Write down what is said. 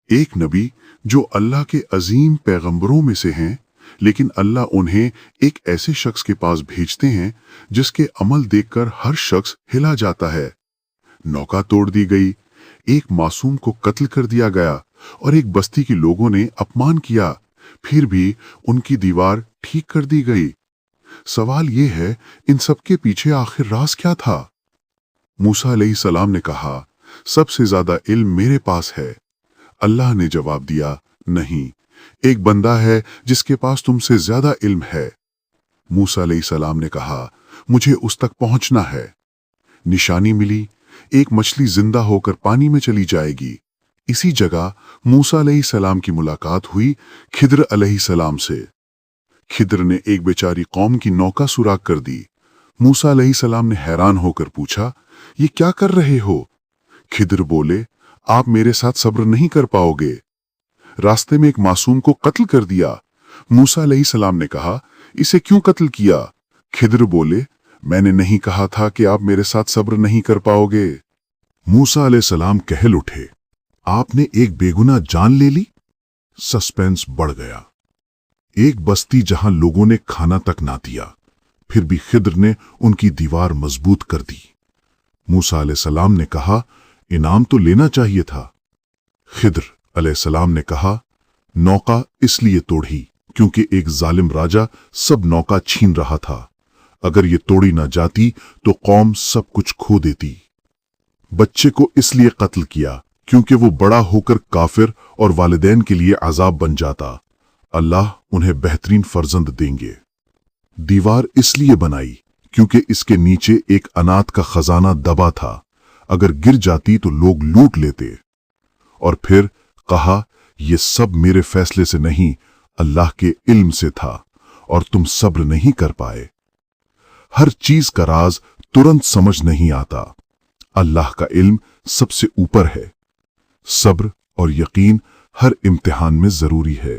ایک नबी जो अल्लाह के अजीम पैगंबरों में से हैं, लेकिन अल्लाह उन्हें एक ऐसे शख्स के पास भेजते हैं जिसके अमल देखकर हर शख्स हिला जाता है। नौका तोड़ दी गई, एक मासूम को कत्ल कर दिया गया और एक बस्ती के लोगों ने अपमान किया, फिर भी उनकी दीवार ठीक कर दी गई। सवाल ये है, इन सब के पीछे आखिर राज क्या था? मूसा अलैहिस्सलाम ने कहा, सबसे ज्यादा इल्म मेरे पास है। अल्लाह ने जवाब दिया, नहीं, एक बंदा है जिसके पास तुमसे ज्यादा इल्म है। मूसा अलैहिस्सलाम ने कहा, मुझे उस तक पहुंचना है। निशानी मिली, एक मछली जिंदा होकर पानी में चली जाएगी। इसी जगह मूसा अलैहिस्सलाम की मुलाकात हुई खिद्र अलैहिस्सलाम से। खिद्र ने एक बेचारी कौम की नौका सुराग कर दी। मूसा अलैहिस्सलाम ने हैरान होकर पूछा, ये क्या कर रहे हो? खिद्र बोले, आप मेरे साथ सब्र नहीं कर पाओगे। रास्ते में एक मासूम को कत्ल कर दिया। मूसा अलैहिस्सलाम ने कहा, इसे क्यों कत्ल किया? खिद्र बोले, मैंने नहीं कहा था कि आप मेरे साथ सब्र नहीं कर पाओगे। मूसा अलैहिस्सलाम कहल उठे, आपने एक बेगुनाह जान ले ली। सस्पेंस बढ़ गया। एक बस्ती जहां लोगों ने खाना तक ना दिया, फिर भी खिद्र ने उनकी दीवार मजबूत कर दी। मूसा अलैहिस्सलाम ने कहा, इनाम तो लेना चाहिए था। खिद्र अलैहिस्सलाम ने कहा, नौका इसलिए तोड़ी क्योंकि एक जालिम राजा सब नौका छीन रहा था। अगर ये तोड़ी ना जाती तो कौम सब कुछ खो देती। बच्चे को इसलिए कत्ल किया क्योंकि वो बड़ा होकर काफिर और वालिदैन के लिए अजाब बन जाता। अल्लाह उन्हें बेहतरीन फर्जंद देंगे। दीवार इसलिए बनाई क्योंकि इसके नीचे एक अनाथ का खजाना दबा था। अगर गिर जाती तो लोग लूट लेते। और फिर कहा, यह सब मेरे फैसले से नहीं, अल्लाह के इल्म से था और तुम सब्र नहीं कर पाए। हर चीज का राज तुरंत समझ नहीं आता। अल्लाह का इल्म सबसे ऊपर है। सब्र और यकीन हर इम्तिहान में जरूरी है।